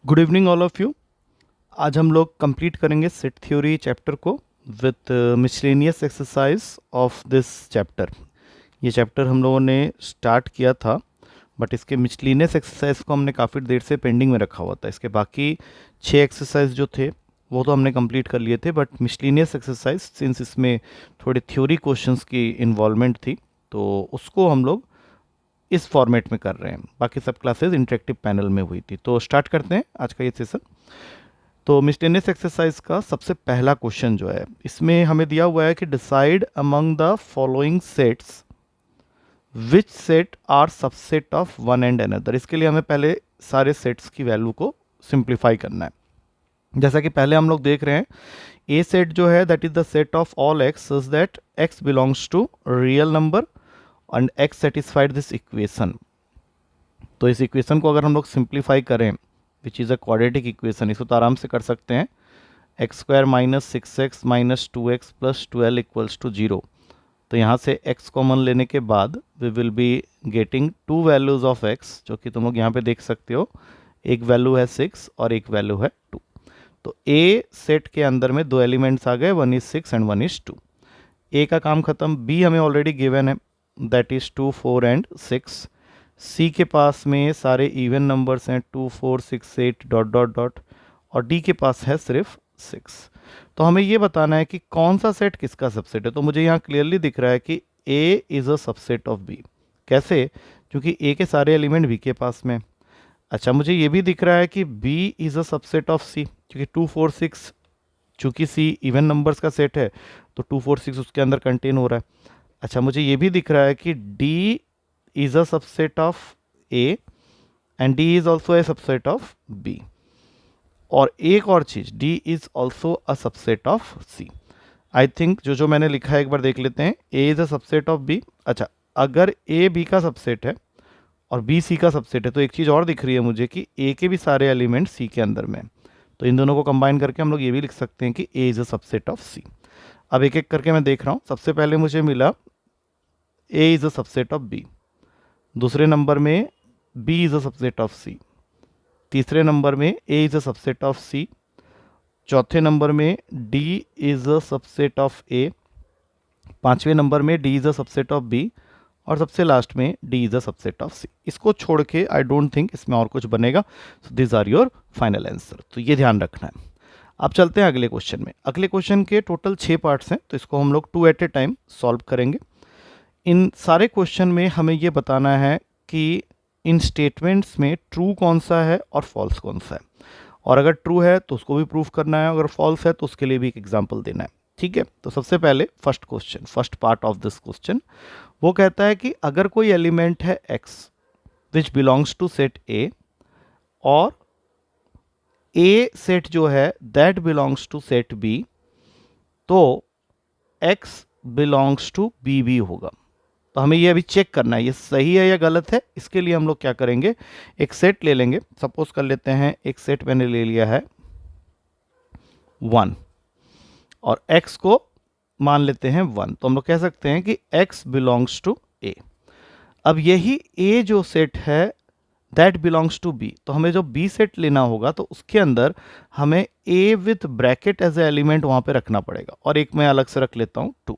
Good evening all of you. आज हम लोग कंप्लीट करेंगे सेट थ्योरी चैप्टर को with miscellaneous exercise of this chapter. ये चैप्टर हम लोगों ने स्टार्ट किया था, बट इसके मिसलेनियस एक्सरसाइज को हमने काफ़ी देर से पेंडिंग में रखा हुआ था। इसके बाकी 6 एक्सरसाइज जो थे वो तो हमने कंप्लीट कर लिए थे, बट मिसलेनियस एक्सरसाइज सिंस इसमें थोड़ी थ्योरी क्वेश्चंस की इन्वॉल्वमेंट थी तो उसको हम लोग इस फॉर्मेट में कर रहे हैं। बाकी सब क्लासेस इंटरेक्टिव पैनल में हुई थी। तो स्टार्ट करते हैं आज का ये सेशन। तो मिसलेनियस एक्सरसाइज का सबसे पहला क्वेश्चन जो है, इसमें हमें दिया हुआ है कि decide among the following sets which set are subset of one and another. इसके लिए हमें पहले सारे सेट्स की वैल्यू को सिंप्लीफाई करना है। जैसा कि पहले हम लोग देख रहे हैं, ए सेट जो है that is the set of all x such that x belongs to real number and x satisfied this equation. तो इस इक्वेशन को अगर हम लोग सिंप्लीफाई करें, which is a quadratic equation, इसको तो आराम से कर सकते हैं। X square minus 6x minus 2x plus 12 equals to 0। तो यहाँ से x कॉमन लेने के बाद we will be getting two values of x, जो कि तुम लोग यहाँ पे देख सकते हो। एक वैल्यू है 6 और एक वैल्यू है 2। तो A सेट के अंदर में दो एलिमेंट्स आ गए, 1 is 6 एंड 1 is 2। A का काम खत्म। B हमें ऑलरेडी गिवन है, दैट इज़ 2 4 एंड 6। सी के पास में सारे इवन नंबर्स हैं, 2 4 6 8 डॉट डॉट डॉट, और डी के पास है सिर्फ 6। तो हमें ये बताना है कि कौन सा सेट किसका सबसेट है। तो मुझे यहाँ क्लियरली दिख रहा है कि A is a subset of B. कैसे? क्योंकि ए के सारे एलिमेंट बी के पास में। अच्छा, मुझे ये भी दिख रहा है कि B is a subset of C, क्योंकि 2 4 6, चूँकि सी इवन नंबर्स का सेट है तो 2 4 6 उसके अंदर कंटेन हो रहा है। अच्छा, मुझे ये भी दिख रहा है कि D is a subset of A and D is also a subset of B। और एक और चीज, D is also a subset of C। I think जो मैंने लिखा है एक बार देख लेते हैं। A is a subset of B। अच्छा, अगर A B का सबसेट है और B C का सबसेट है, तो एक चीज़ और दिख रही है मुझे कि A के भी सारे एलिमेंट C के अंदर में। तो इन दोनों को कंबाइन करके हम लोग ये भी लिख सकते हैं कि A is a subset of C। अब एक एक करके मैं देख रहा हूँ। सबसे पहले मुझे मिला A is a subset of B। दूसरे नंबर में B is a subset of C। तीसरे नंबर में A is a subset of C। चौथे नंबर में D is a subset of A। पांचवें नंबर में D is a subset of B। और सबसे लास्ट में D is a subset of C। इसको छोड़ के आई डोंट थिंक इसमें और कुछ बनेगा। So this are your final answer. तो ये ध्यान रखना है। अब चलते हैं अगले क्वेश्चन में। अगले क्वेश्चन के टोटल 6 पार्ट्स हैं, तो इसको हम लोग 2 एट ए टाइम सॉल्व करेंगे। इन सारे क्वेश्चन में हमें ये बताना है कि इन स्टेटमेंट्स में ट्रू कौन सा है और फॉल्स कौन सा है, और अगर ट्रू है तो उसको भी प्रूफ करना है, अगर फॉल्स है तो उसके लिए भी एक एग्जांपल देना है। ठीक है, तो सबसे पहले first question, first part of this question, वो कहता है कि अगर कोई एलिमेंट है x which belongs to set A और A सेट जो है that belongs to set B, तो x बिलोंग्स टू B भी होगा। तो हमें ये अभी चेक करना है ये सही है या गलत है। इसके लिए हम लोग क्या करेंगे, एक सेट ले लेंगे। सपोज कर लेते हैं एक सेट मैंने ले लिया है 1 और x को मान लेते हैं 1। तो हम लोग कह सकते हैं कि x बिलोंग्स टू A। अब यही A जो सेट है दैट बिलोंग्स टू B, तो हमें जो B सेट लेना होगा तो उसके अंदर हमें A with bracket as a element वहाँ पे रखना पड़ेगा, और एक मैं अलग से रख लेता हूँ 2।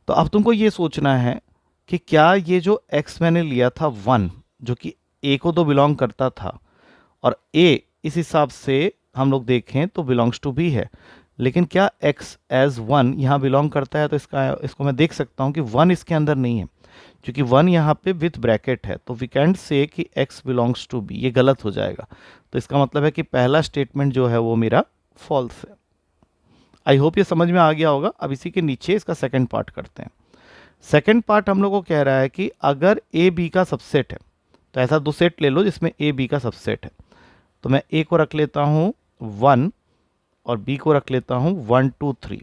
तो अब तुमको ये सोचना है कि क्या ये जो x मैंने लिया था 1, जो कि a को तो बिलोंग करता था, और a इस हिसाब से हम लोग देखें तो बिलोंग्स टू b है, लेकिन क्या x एज 1 यहाँ बिलोंग करता है? तो इसको मैं देख सकता हूँ कि 1 इसके अंदर नहीं है, क्योंकि 1 यहाँ पे विथ ब्रैकेट है। तो वी कैन से कि x बिलोंग्स टू b, ये गलत हो जाएगा। तो इसका मतलब है कि पहला स्टेटमेंट जो है वो मेरा फॉल्स है। आई होप ये समझ में आ गया होगा। अब इसी के नीचे इसका सेकेंड पार्ट करते हैं। सेकेंड पार्ट हम लोग को कह रहा है कि अगर ए बी का सबसेट है, तो ऐसा दो सेट ले लो जिसमें ए बी का सबसेट है। तो मैं ए को रख लेता हूँ 1 और बी को रख लेता हूँ 1 2 3।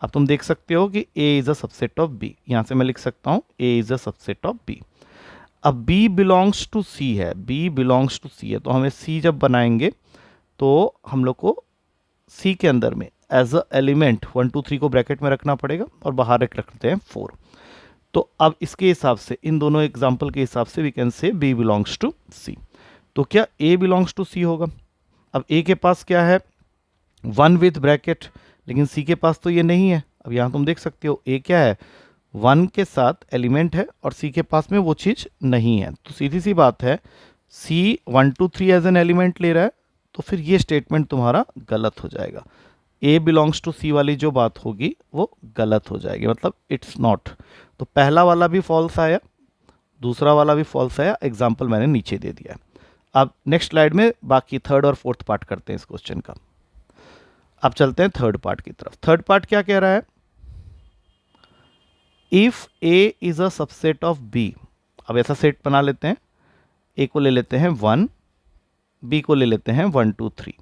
अब तुम देख सकते हो कि A is a subset of B. यहाँ से मैं लिख सकता हूँ A is a subset of B. अब बी बिलोंग्स टू सी है, बी बिलोंग्स टू सी है, तो हमें सी जब बनाएंगे तो हम लोग को सी के अंदर में एज अ एलिमेंट 1 2 3 को ब्रैकेट में रखना पड़ेगा, और बाहर एक रखते हैं 4। तो अब इसके हिसाब से, इन दोनों एग्जाम्पल के हिसाब से we can say B belongs to C। तो क्या A बिलोंग्स टू C होगा? अब ए के पास क्या है, 1 विथ ब्रैकेट, लेकिन सी के पास तो ये नहीं है। अब यहाँ तुम देख सकते हो ए क्या है, 1 के साथ एलिमेंट है और सी के पास में वो चीज़ नहीं है। तो सीधी सी बात है, सी 1 2 3 एज एन एलिमेंट ले रहा है, तो फिर ये स्टेटमेंट तुम्हारा गलत हो जाएगा। ए बिलोंग्स टू सी वाली जो बात होगी वो गलत हो जाएगी, मतलब इट्स नॉट। तो पहला वाला भी फॉल्स आया, दूसरा वाला भी फॉल्स आया, एग्जाम्पल मैंने नीचे दे दिया है। अब नेक्स्ट स्लाइड में बाकी थर्ड और फोर्थ पार्ट करते हैं इस क्वेश्चन का। अब चलते हैं थर्ड पार्ट की तरफ। थर्ड पार्ट क्या कह रहा है, if A is a subset of B. अब ऐसा सेट बना लेते हैं, ए को ले लेते हैं 1, बी को ले लेते हैं 1 2 3।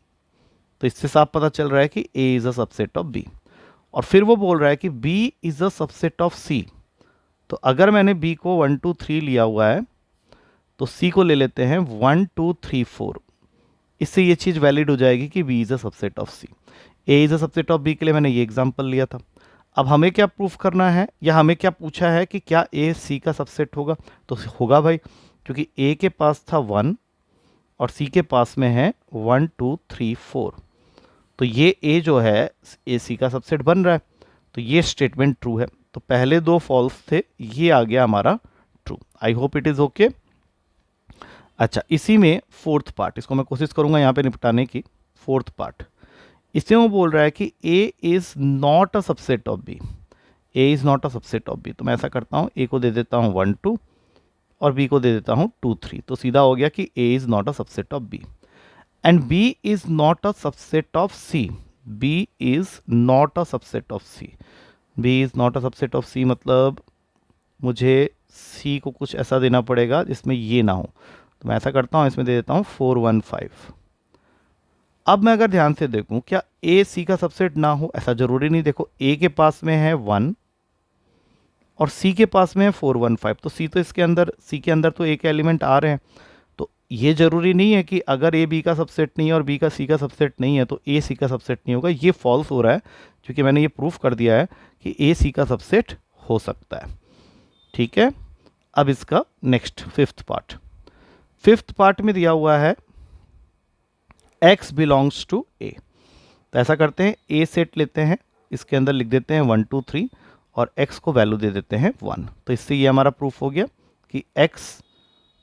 तो इससे साफ पता चल रहा है कि A is a subset of B. और फिर वो बोल रहा है कि B is a subset of C. तो अगर मैंने बी को 1 2 3 लिया हुआ है, तो सी को ले लेते हैं 1 2 3 4। इससे ये चीज़ वैलिड हो जाएगी कि B is a subset of C. A is a subset of B के लिए मैंने ये एग्जांपल लिया था। अब हमें क्या प्रूफ करना है, या हमें क्या पूछा है कि क्या ए सी का सबसेट होगा। तो होगा भाई, क्योंकि ए के पास था 1 और सी के पास में है 1 2 3 4। तो ये ए जो है ए सी का सबसेट बन रहा है। तो ये स्टेटमेंट ट्रू है। तो पहले दो फॉल्स थे, ये आ गया हमारा true. I hope it is okay. अच्छा, इसी में फोर्थ पार्ट, इसको मैं कोशिश करूंगा यहाँ पे निपटाने की। फोर्थ पार्ट, इसमें वो बोल रहा है कि A is not a subset of B. A is not a subset of B. तो मैं ऐसा करता हूँ, ए को दे देता हूँ 1 2 और बी को दे देता हूँ 2 3। तो सीधा हो गया कि A is not a subset of B and B is not a subset of C. B is not a subset of C. B is not a subset of C मतलब मुझे सी को कुछ ऐसा देना पड़ेगा जिसमें ये ना हो। तो मैं ऐसा करता हूँ, इसमें दे देता हूँ 4 1 5। अब मैं अगर ध्यान से देखूं, क्या ए सी का सबसेट ना हो, ऐसा जरूरी नहीं। देखो, ए के पास में है 1 और सी के पास में है 4 1 5। तो सी तो इसके अंदर, सी के अंदर तो ए के एलिमेंट आ रहे हैं। तो ये जरूरी नहीं है कि अगर ए बी का सबसेट नहीं है और बी का सी का सबसेट नहीं है तो ए सी का सबसेट नहीं होगा। ये फॉल्स हो रहा है, क्योंकि मैंने ये प्रूफ कर दिया है कि ए सी का सबसेट हो सकता है। ठीक है, अब इसका next fifth part. Fifth part में दिया हुआ है x बिलोंग्स टू ए। तो ऐसा करते हैं, ए सेट लेते हैं, इसके अंदर लिख देते हैं 1 2 3 और x को वैल्यू दे देते हैं 1। तो इससे ये हमारा प्रूफ हो गया कि x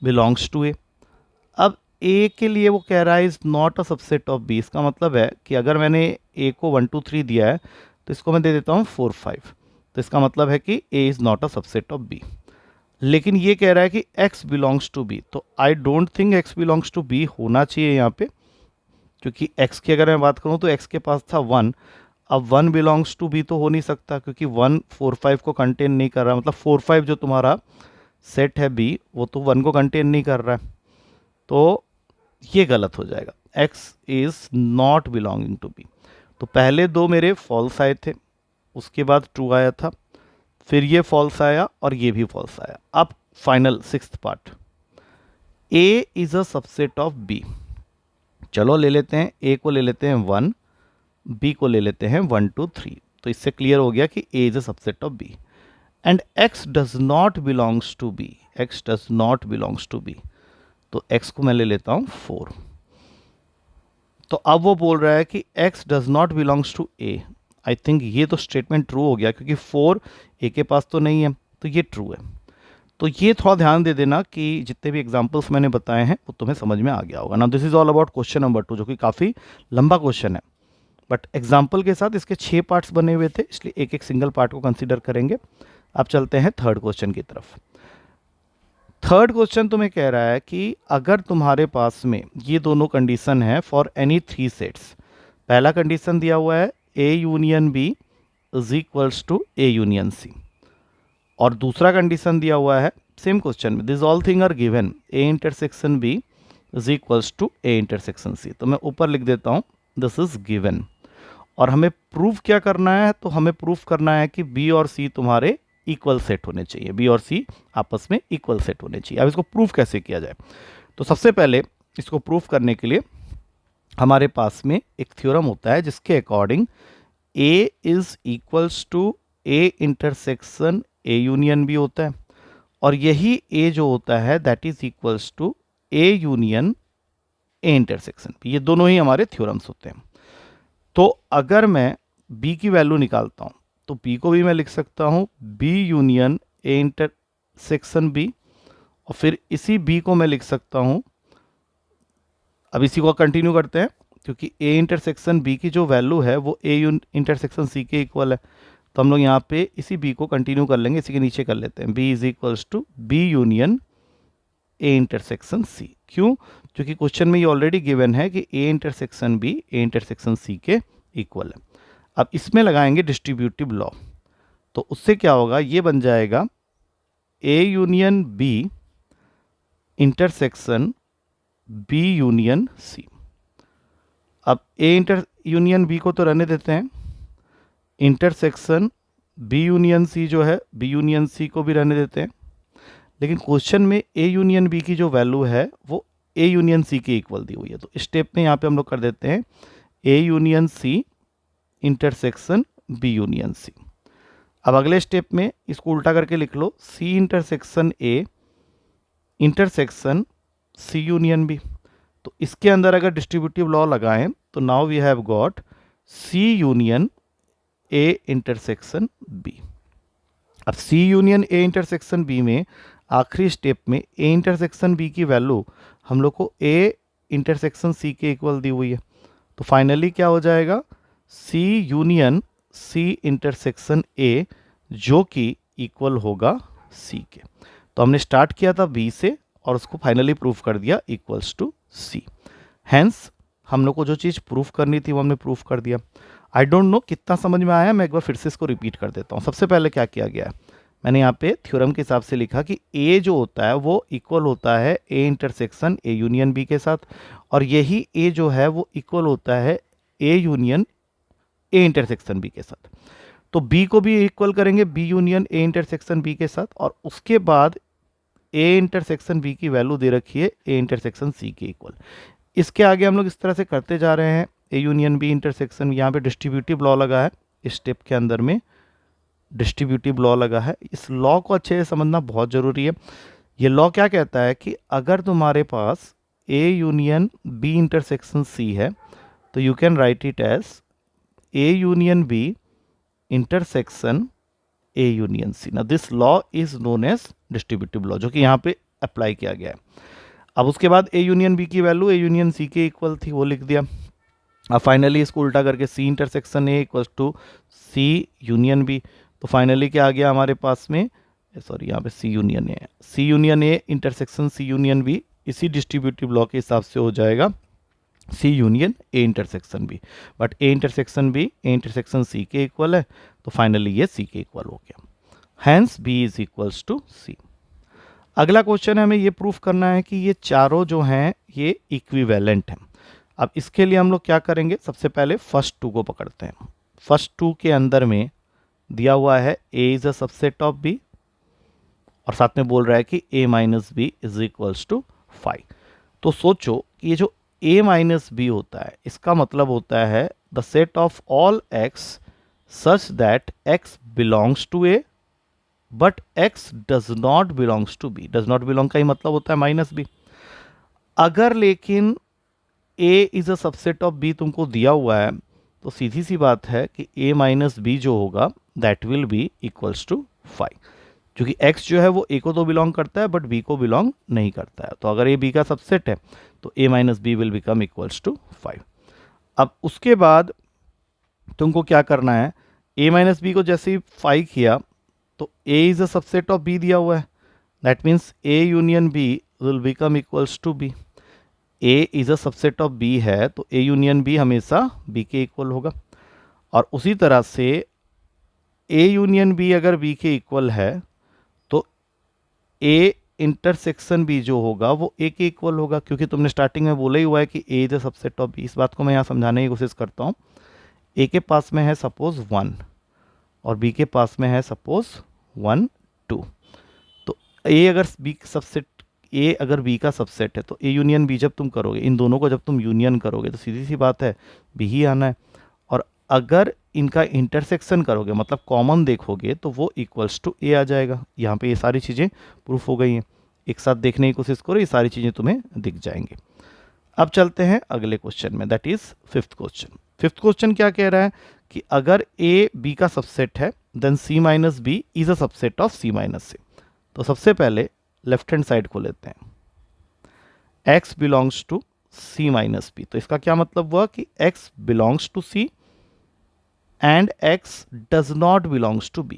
बिलोंग्स टू ए। अब a के लिए वो कह रहा है is not a subset of b। इसका मतलब है कि अगर मैंने a को 1 2 3 दिया है तो इसको मैं दे देता हूँ 4 5। तो इसका मतलब है कि a is not a subset of b। लेकिन ये कह रहा है कि x बिलोंग्स टू b। तो I don't think x belongs to b होना चाहिए यहाँ पे, क्योंकि x की अगर मैं बात करूँ तो x के पास था 1। अब 1 बिलोंग्स टू b तो हो नहीं सकता, क्योंकि 1 4 5 को कंटेन नहीं कर रहा। मतलब 4 5 जो तुम्हारा सेट है b, वो तो 1 को कंटेन नहीं कर रहा है। तो ये गलत हो जाएगा, x is not belonging to b। तो पहले दो मेरे फॉल्स आए थे, उसके बाद ट्रू आया था, फिर ये फॉल्स आया और ये भी फॉल्स आया। अब final sixth part, a is a subset of b। चलो ले लेते हैं, a को ले लेते हैं 1, b को ले लेते हैं 1 2 3। तो इससे क्लियर हो गया कि a is a subset of b and x does not belongs to b। x does not belongs to b। तो x को मैं ले लेता हूँ 4। तो अब वो बोल रहा है कि x does not belongs to a। I think ये तो स्टेटमेंट ट्रू हो गया, क्योंकि 4 a के पास तो नहीं है, तो ये ट्रू है। तो ये थोड़ा ध्यान दे देना कि जितने भी एग्जांपल्स मैंने बताए हैं वो तुम्हें समझ में आ गया होगा ना। This is all about question number 2, जो कि काफ़ी लंबा क्वेश्चन है, बट एग्जाम्पल के साथ इसके 6 पार्ट्स बने हुए थे, इसलिए एक एक सिंगल पार्ट को कंसीडर करेंगे। अब चलते हैं थर्ड क्वेश्चन की तरफ। थर्ड क्वेश्चन तुम्हें कह रहा है कि अगर तुम्हारे पास में ये दोनों कंडीशन है फॉर एनी 3 सेट्स। पहला कंडीशन दिया हुआ है A union B is equals to A union C, और दूसरा कंडीशन दिया हुआ है सेम क्वेश्चन में, this all thing are given A intersection B is equals to A intersection C. तो मैं ऊपर लिख देता हूँ दिस इज गिवन। और हमें प्रूफ क्या करना है, तो हमें प्रूफ करना है कि बी और सी तुम्हारे इक्वल सेट होने चाहिए। बी और सी आपस में इक्वल सेट होने चाहिए। अब इसको प्रूफ कैसे किया जाए, तो सबसे पहले इसको प्रूफ करने के लिए हमारे पास में एक थ्योरम होता है जिसके according A is equals to A intersection A union B होता है, और यही ए जो होता है that is equals to A union A intersection B, ये दोनों ही हमारे थ्योरम्स होते हैं। तो अगर मैं बी की वैल्यू निकालता हूँ तो बी को भी मैं लिख सकता हूँ B union A intersection B, और फिर इसी बी को मैं लिख सकता हूँ, अब इसी को कंटिन्यू करते हैं क्योंकि ए इंटरसेक्शन बी की जो वैल्यू है वो ए इंटरसेक्शन सी के इक्वल है, तो हम लोग यहाँ पे इसी बी को कंटिन्यू कर लेंगे, इसी के नीचे कर लेते हैं B is equals to B union A intersection C. क्यों? क्योंकि क्वेश्चन में ये ऑलरेडी गिवन है कि A intersection B A intersection C के इक्वल है। अब इसमें लगाएंगे डिस्ट्रीब्यूटिव लॉ, तो उससे क्या होगा, ये बन जाएगा A union B intersection B union C. अब ए इंटर यूनियन बी को तो रहने देते हैं, इंटरसेक्शन बी यूनियन सी जो है बी यूनियन सी को भी रहने देते हैं, लेकिन क्वेश्चन में ए यूनियन बी की जो वैल्यू है वो ए यूनियन सी के इक्वल दी हुई है, तो स्टेप में यहाँ पे हम लोग कर देते हैं A union C intersection B union C. अब अगले स्टेप में इसको उल्टा करके लिख लो, C intersection A intersection C union B. तो इसके अंदर अगर डिस्ट्रीब्यूटिव लॉ लगाएं तो now we have got C union A intersection B. अब C union A intersection B में आखिरी स्टेप में ए इंटरसेक्शन बी की वैल्यू हम लोग को ए इंटरसेक्शन सी के इक्वल दी हुई है, तो फाइनली क्या हो जाएगा सी यूनियन सी इंटरसेक्शन ए जो कि इक्वल होगा सी के। तो हमने स्टार्ट किया था बी से और उसको फाइनली प्रूफ कर दिया इक्वल्स टू सी। हैंस हम लोग को जो चीज़ प्रूफ करनी थी वो हमने प्रूफ कर दिया। आई डोंट नो कितना समझ में आया, मैं एक बार फिर से इसको रिपीट कर देता हूँ। सबसे पहले क्या किया गया है, मैंने यहाँ पे थ्योरम के हिसाब से लिखा कि ए जो होता है वो इक्वल होता है A intersection A union B के साथ, और यही ए जो है वो इक्वल होता है A union A intersection B के साथ। तो बी को भी इक्वल करेंगे B union A intersection B के साथ, और उसके बाद ए इंटरसेक्शन बी की वैल्यू दे रखी है ए इंटरसेक्शन सी के इक्वल। इसके आगे हम लोग इस तरह से करते जा रहे हैं, ए यूनियन बी इंटरसेक्शन, यहाँ पे डिस्ट्रीब्यूटिव लॉ लगा है, इस स्टेप के अंदर में डिस्ट्रीब्यूटिव लॉ लगा है। इस लॉ को अच्छे से समझना बहुत ज़रूरी है। ये लॉ क्या कहता है कि अगर तुम्हारे पास A union B intersection C है तो you can write it as A union B intersection A union C. ना this law is known as distributive law, जो कि यहाँ पे अप्लाई किया गया है। अब उसके बाद ए यूनियन बी की वैल्यू ए यूनियन सी के इक्वल थी, वो लिख दिया। अब फाइनली इसको उल्टा करके C intersection A equal to C union B, तो फाइनली क्या आ गया हमारे पास में, सॉरी यहाँ पे सी यूनियन ए है, C union A intersection C union B, इसी डिस्ट्रीब्यूटिव लॉ के हिसाब से हो जाएगा C union A intersection B. But A intersection B A intersection C के इक्वल है, तो फाइनली ये सी के इक्वल हो गया। Hence B is equals to C. अगला क्वेश्चन है, हमें ये प्रूफ करना है कि ये चारों जो हैं ये इक्विवेलेंट हैं। अब इसके लिए हम लोग क्या करेंगे, सबसे पहले फर्स्ट टू को पकड़ते हैं। फर्स्ट टू के अंदर में दिया हुआ है A is a subset of B, और साथ में बोल रहा है कि A minus B is equals to 5। तो सोचो कि ये जो ए माइनस बी होता है इसका मतलब होता है the set of all x such that x belongs to A but x does not belongs to B. Does not belong का ही मतलब होता है माइनस बी। अगर लेकिन A is a subset of B तुमको दिया हुआ है तो सीधी सी बात है कि ए माइनस बी जो होगा that will be equals to 5, क्योंकि x जो है वो a को तो बिलोंग करता है बट b को बिलोंग नहीं करता है। तो अगर a b का सबसेट है तो a minus B will become equals to 5। अब उसके बाद तुमको क्या करना है, a माइनस बी को जैसे ही 5 किया तो a is a subset of b दिया हुआ है, that means a union b will become equals to b। a is a subset of b है तो a यूनियन b हमेशा b के इक्वल होगा, और उसी तरह से a यूनियन b अगर b के इक्वल है तो a इंटरसेक्शन b जो होगा वो a के इक्वल होगा, क्योंकि तुमने स्टार्टिंग में बोला ही हुआ है कि a is a subset of b। इस बात को मैं यहाँ समझाने की कोशिश करता हूँ। a के पास में है सपोज 1 और b के पास में है सपोज 1 2, तो a अगर b सबसेट a अगर b का सबसेट है तो a यूनियन b जब तुम करोगे, इन दोनों को जब तुम यूनियन करोगे तो सीधी सी बात है b ही आना है, और अगर इनका इंटरसेक्शन करोगे मतलब कॉमन देखोगे तो वो इक्वल्स टू ए आ जाएगा। यहाँ पे ये सारी चीज़ें प्रूफ हो गई हैं, एक साथ देखने की कोशिश करो, ये सारी चीज़ें तुम्हें दिख जाएंगी। अब चलते हैं अगले क्वेश्चन में, that is fifth question. Fifth question क्या कह रहा है कि अगर ए बी का सबसेट है then C minus B is a subset of C minus C. तो सबसे पहले लेफ्ट हैंड साइड को लेते हैं, x belongs to c minus B. तो इसका क्या मतलब हुआ कि x belongs to c and x does not belongs to b।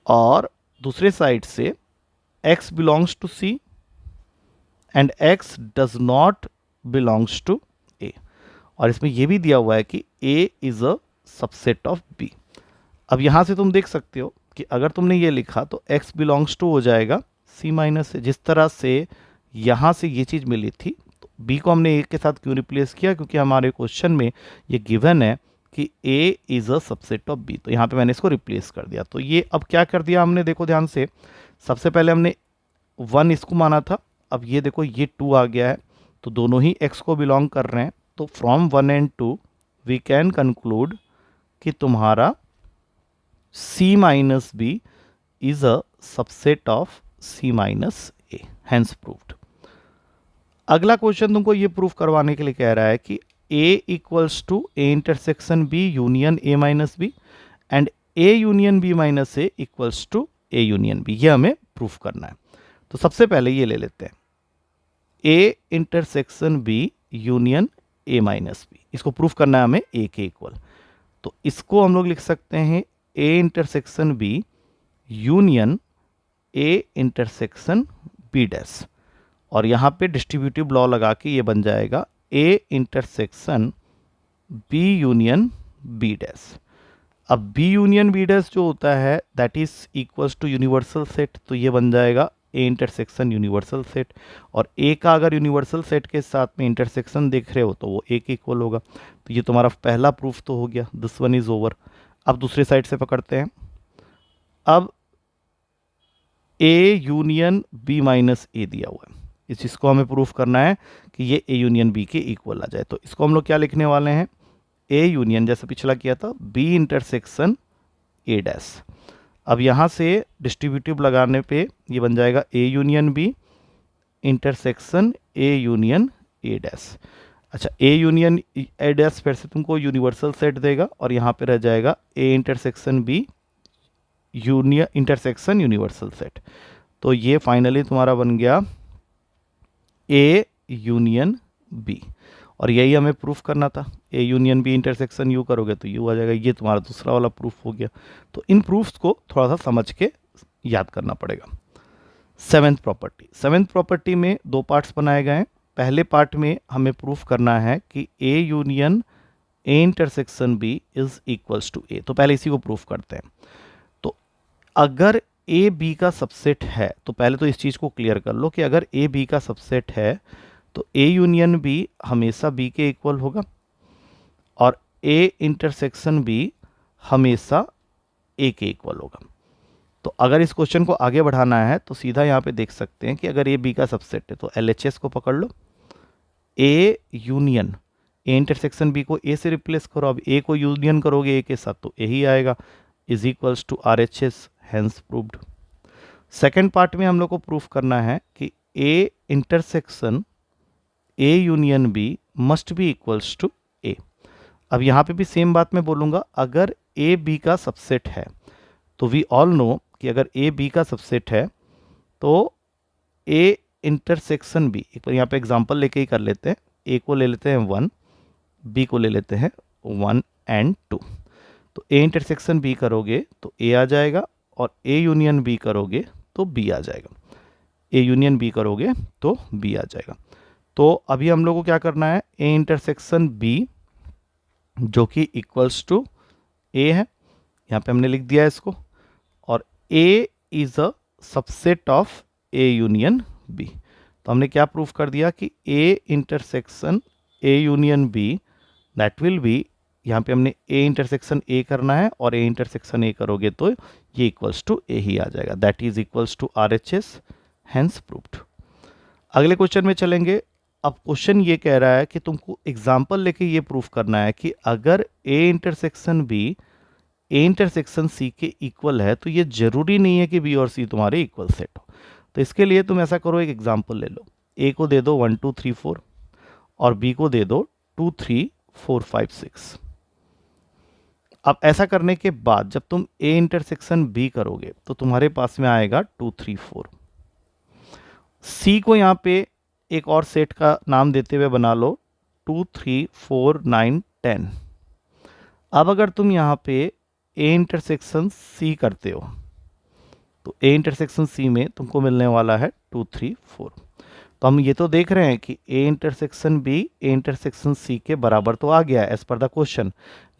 और दूसरे साइड से x belongs to c and x does not belongs to a। और इसमें यह भी दिया हुआ है कि a is a subset of b। अब यहां से तुम देख सकते हो कि अगर तुमने ये लिखा तो x बिलोंग्स टू हो जाएगा c माइनस से। जिस तरह से यहाँ से ये चीज़ मिली थी, तो b को हमने a के साथ क्यों रिप्लेस किया, क्योंकि हमारे क्वेश्चन में ये गिवन है कि a is a subset of b। तो यहाँ पे मैंने इसको रिप्लेस कर दिया। तो ये अब क्या कर दिया हमने, देखो ध्यान से, सबसे पहले हमने 1 इसको माना था, अब ये देखो ये 2 आ गया है, तो दोनों ही x को बिलोंग कर रहे हैं। तो from 1 and 2 we can conclude कि तुम्हारा c minus B is a subset of c minus A, hence proved. अगला क्वेश्चन तुमको ये प्रूफ करवाने के लिए कह रहा है कि a equals to A intersection b union a minus B and a union b minus A equals to a union b। ये हमें प्रूफ करना है। तो सबसे पहले ये ले लेते हैं a intersection b union a minus B. इसको प्रूफ करना है हमें a के इक्वल। तो इसको हम लोग लिख सकते हैं a intersection b union a intersection b dash. और यहाँ पे डिस्ट्रीब्यूटिव लॉ लगा के ये बन जाएगा a intersection b union b dash. अब b यूनियन b डैश जो होता है that is equals to universal set. तो ये बन जाएगा a इंटरसेक्शन यूनिवर्सल सेट। और a का अगर यूनिवर्सल सेट के साथ में इंटरसेक्शन देख रहे हो तो वो a के इक्वल होगा। तो ये तुम्हारा पहला प्रूफ तो हो गया, दिस वन इज ओवर। अब दूसरे साइड से पकड़ते हैं। अब a यूनियन b माइनस ए दिया हुआ है, इस चीज़ को हमें प्रूफ करना है कि ये a यूनियन b के इक्वल आ जाए। तो इसको हम लोग क्या लिखने वाले हैं, a यूनियन, जैसे पिछला किया था, b इंटरसेक्शन a डैश। अब यहाँ से डिस्ट्रीब्यूटिव लगाने पे ये बन जाएगा a union b intersection a union a dash. अच्छा, a यूनियन a डैश फिर से तुमको यूनिवर्सल सेट देगा और यहाँ पे रह जाएगा a intersection b union intersection universal set. तो ये फाइनली तुम्हारा बन गया A यूनियन B। और यही हमें प्रूफ करना था, A union B intersection U करोगे तो U आ जाएगा। ये तुम्हारा दूसरा वाला प्रूफ हो गया। तो इन प्रूफ्स को थोड़ा सा समझ के याद करना पड़ेगा। सेवेंथ प्रॉपर्टी में दो पार्ट्स बनाए गए हैं। पहले पार्ट में हमें प्रूफ करना है कि A union A intersection B is equals to A। तो पहले इसी को प्रूफ करते हैं। तो अगर ए बी का सबसेट है, तो पहले तो इस चीज़ को क्लियर कर लो कि अगर ए बी का सबसेट है तो ए यूनियन बी हमेशा बी के इक्वल होगा और ए इंटरसेक्शन बी हमेशा ए के इक्वल होगा। तो अगर इस क्वेश्चन को आगे बढ़ाना है तो सीधा यहाँ पे देख सकते हैं कि अगर ए बी का सबसेट है तो LHS को पकड़ लो, A union A intersection B को ए से रिप्लेस करो। अब ए को यूनियन करोगे ए के साथ तो ए ही आएगा, is equals to RHS, hence proved. Second part में हम लोग को प्रूफ करना है कि A intersection A union B must be equals to A. अब यहाँ पे भी सेम बात मैं बोलूँगा, अगर ए बी का सबसेट है तो वी ऑल नो कि अगर ए बी का सबसेट है तो ए इंटरसेक्शन बी, एक बार यहाँ पे एग्जांपल लेके ही कर लेते हैं। ए को ले लेते हैं 1, बी को ले लेते हैं 1 एंड 2। तो ए इंटरसेक्शन बी करोगे तो ए आ जाएगा और ए यूनियन बी करोगे तो बी आ जाएगा। ए यूनियन बी करोगे तो बी आ जाएगा। तो अभी हम लोग को क्या करना है, ए इंटरसेक्शन बी जो कि इक्वल्स टू ए है, यहाँ पे हमने लिख दिया है इसको, और A is a subset of A union B. तो हमने क्या प्रूफ कर दिया कि A intersection A union B that will be, यहाँ पे हमने ए इंटरसेक्शन ए करना है और ए इंटरसेक्शन ए करोगे तो ये इक्वल्स टू ए ही आ जाएगा, that is equals to RHS, hence proved. अगले क्वेश्चन में चलेंगे। अब क्वेश्चन ये कह रहा है कि तुमको एग्जाम्पल लेके ये प्रूफ करना है कि अगर A intersection B A intersection C के इक्वल है तो ये जरूरी नहीं है कि बी और सी तुम्हारे इक्वल सेट हो। तो इसके लिए तुम ऐसा करो, एक एग्जाम्पल ले लो, ए को दे दो 1 2 3 4, और बी को दे दो 2 3 4 5 6। अब ऐसा करने के बाद जब तुम ए इंटरसेक्शन बी करोगे तो तुम्हारे पास में आएगा 2 3 4। सी को यहाँ पे एक और सेट का नाम देते हुए बना लो 2 3 4 9 10। अब अगर तुम यहाँ पे ए इंटरसेक्शन सी करते हो तो ए इंटरसेक्शन सी में तुमको मिलने वाला है 2 3 4। तो हम ये तो देख रहे हैं कि A intersection B A intersection C के बराबर तो आ गया है एज पर द क्वेश्चन,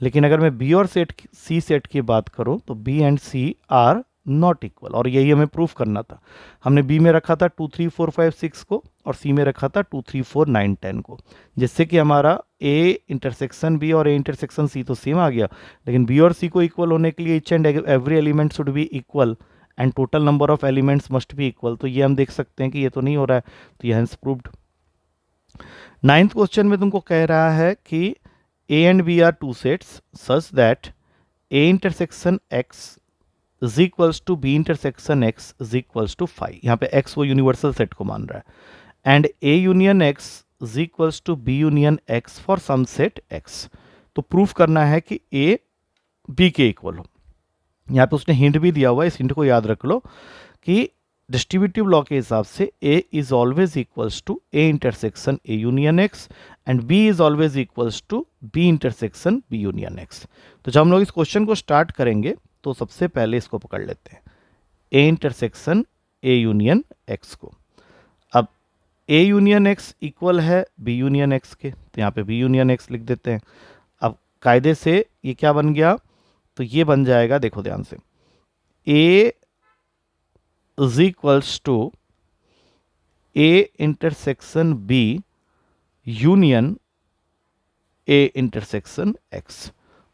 लेकिन अगर मैं बी और सी सेट की बात करूं तो B and C are not equal, और यही हमें प्रूफ करना था। हमने बी में रखा था 2 3 4 5 6 को और सी में रखा था 2 3 4 9 10 को, जिससे कि हमारा ए इंटरसेक्शन बी और ए इंटरसेक्शन सी तो सेम आ गया, लेकिन बी और सी को इक्वल होने के लिए each and every element should be equal and total number of elements must be equal. तो ये हम देख सकते हैं कि ये तो नहीं हो रहा है, तो ये हेंस प्रूव्ड। 9th क्वेश्चन में तुमको कह रहा है कि A and B are two sets such that A intersection x is equals to B intersection x is equals to 5। यहाँ पे एक्स वो यूनिवर्सल सेट को मान रहा है, and A union x is equals to B union x for some set x. तो proof करना है कि ए बी के इक्वल हो। यहाँ पे उसने हिंट भी दिया हुआ है, इस हिंट को याद रख लो कि डिस्ट्रीब्यूटिव लॉ के हिसाब से A is always equals to A intersection A union X and B is always equals to B intersection B union X. तो जब हम लोग इस क्वेश्चन को स्टार्ट करेंगे तो सबसे पहले इसको पकड़ लेते हैं, ए इंटरसेक्शन ए यूनियन एक्स को। अब ए यूनियन एक्स इक्वल है बी यूनियन एक्स के, तो यहाँ पे बी यूनियन एक्स लिख देते हैं। अब कायदे से ये क्या बन गया, तो ये बन जाएगा, देखो ध्यान से, A is equals to A intersection B union A intersection x.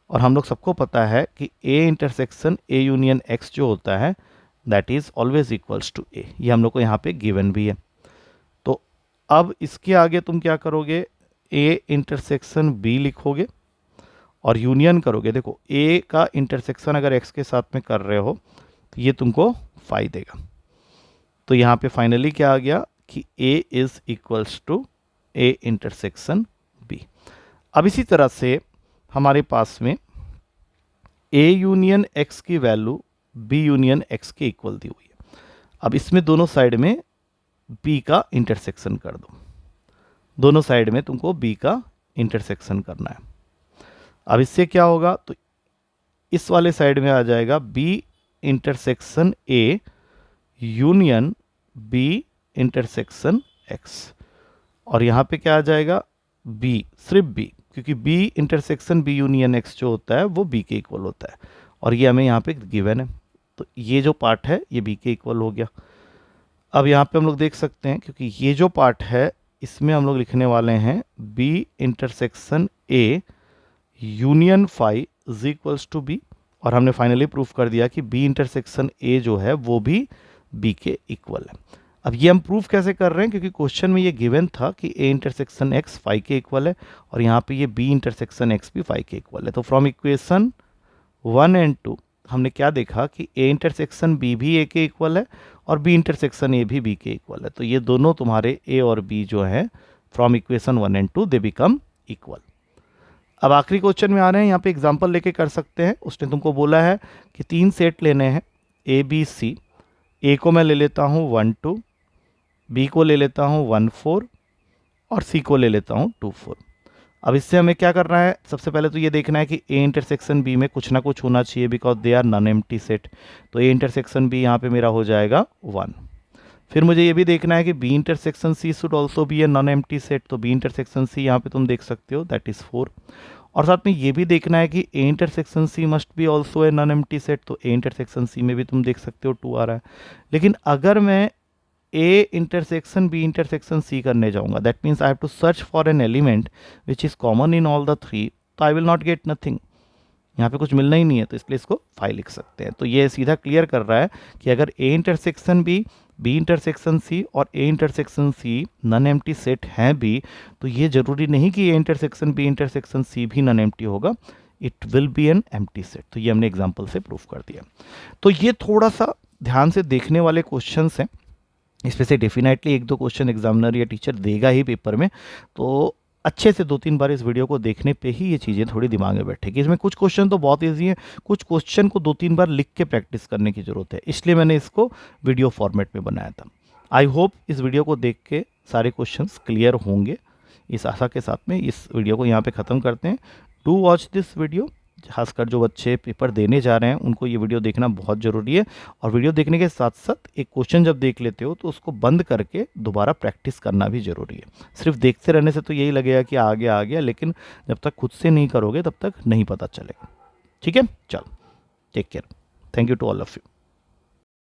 और हम लोग सबको पता है कि A intersection A union x जो होता है that is always equals to A, ये हम लोग को यहाँ पे गिवन भी है। तो अब इसके आगे तुम क्या करोगे, ए इंटरसेक्शन बी लिखोगे और यूनियन करोगे। देखो ए का इंटरसेक्शन अगर एक्स के साथ में कर रहे हो तो ये तुमको 5 देगा। तो यहाँ पे फाइनली क्या आ गया कि A is equals to A intersection B. अब इसी तरह से हमारे पास में ए यूनियन एक्स की वैल्यू बी यूनियन एक्स के इक्वल दी हुई है। अब इसमें दोनों साइड में बी का इंटरसेक्शन कर दो, दोनों साइड में तुमको बी का इंटरसेक्शन करना है। अब इससे क्या होगा, तो इस वाले साइड में आ जाएगा B intersection A union B intersection x, और यहाँ पे क्या आ जाएगा, बी, सिर्फ बी, क्योंकि B intersection B union x जो होता है वो बी के इक्वल होता है, और ये हमें यहाँ पे गिवन है, तो ये जो पार्ट है ये बी के इक्वल हो गया। अब यहाँ पे हम लोग देख सकते हैं, क्योंकि ये जो पार्ट है इसमें हम लोग लिखने वाले हैं B intersection A union 5 is equals to B, और हमने फाइनली प्रूफ कर दिया कि बी इंटरसेक्शन ए जो है वो भी बी के इक्वल है। अब ये हम प्रूफ कैसे कर रहे हैं, क्योंकि क्वेश्चन में ये गिवन था कि ए इंटरसेक्शन एक्स 5 के इक्वल है, और यहाँ पे ये बी इंटरसेक्शन एक्स भी 5 के इक्वल है। तो फ्रॉम इक्वेशन 1 एंड 2 हमने क्या देखा कि ए इंटरसेक्शन बी भी ए के इक्वल है और बी इंटरसेक्शन ए भी बी के इक्वल है। तो ये दोनों तुम्हारे ए और बी जो है from equation 1 and 2 they become equal. अब आखिरी क्वेश्चन में आ रहे हैं, यहाँ पे एग्जांपल लेके कर सकते हैं। उसने तुमको बोला है कि 3 सेट लेने हैं ए बी सी। ए को मैं ले लेता हूँ 1 2, बी को ले लेता हूँ 1 4 और सी को ले लेता हूँ 2 4। अब इससे हमें क्या करना है, सबसे पहले तो ये देखना है कि ए इंटरसेक्शन बी में कुछ ना कुछ होना चाहिए, because they are non empty set. तो ए इंटरसेक्शन बी यहाँ पे मेरा हो जाएगा 1। फिर मुझे ये भी देखना है कि B intersection C should also be a non empty set. तो बी इंटरसेक्शन सी यहाँ पे तुम देख सकते हो दैट इज़ 4। और साथ में ये भी देखना है कि A intersection C must be also a non empty set. तो ए इंटरसेक्शन सी में भी तुम देख सकते हो 2 आ रहा है। लेकिन अगर मैं A intersection B intersection C करने जाऊंगा, that means I have to search for an element which is common in all the 3, तो I will not get nothing. यहाँ पे कुछ मिलना ही नहीं है, तो इसलिए इसको 5 लिख सकते हैं। तो ये सीधा क्लियर कर रहा है कि अगर A intersection B B intersection C और A intersection C non empty set हैं भी, तो ये जरूरी नहीं कि A intersection B intersection C भी नॉन एम्प्टी होगा, it will be an empty set. तो ये हमने एग्जाम्पल से प्रूफ कर दिया। तो ये थोड़ा सा ध्यान से देखने वाले क्वेश्चंस हैं, इसमें से डेफिनेटली 1-2 क्वेश्चन एग्जामिनर या टीचर देगा ही पेपर में। तो अच्छे से 2-3 बार इस वीडियो को देखने पे ही ये चीज़ें थोड़ी दिमाग में बैठेगी। इसमें कुछ क्वेश्चन तो बहुत ईज़ी हैं, कुछ क्वेश्चन को 2-3 बार लिख के प्रैक्टिस करने की ज़रूरत है, इसलिए मैंने इसको वीडियो फॉर्मेट में बनाया था। आई होप इस वीडियो को देख के सारे क्वेश्चंस क्लियर होंगे। इस आशा के साथ में इस वीडियो को यहाँ पे ख़त्म करते हैं। Do watch this video. खासकर जो बच्चे पेपर देने जा रहे हैं उनको ये वीडियो देखना बहुत ज़रूरी है। और वीडियो देखने के साथ साथ एक क्वेश्चन जब देख लेते हो तो उसको बंद करके दोबारा प्रैक्टिस करना भी ज़रूरी है। सिर्फ देखते रहने से तो यही लगेगा कि आ गया, लेकिन जब तक खुद से नहीं करोगे तब तक नहीं पता चलेगा। ठीक है, चलो, take care. Thank you to all of you.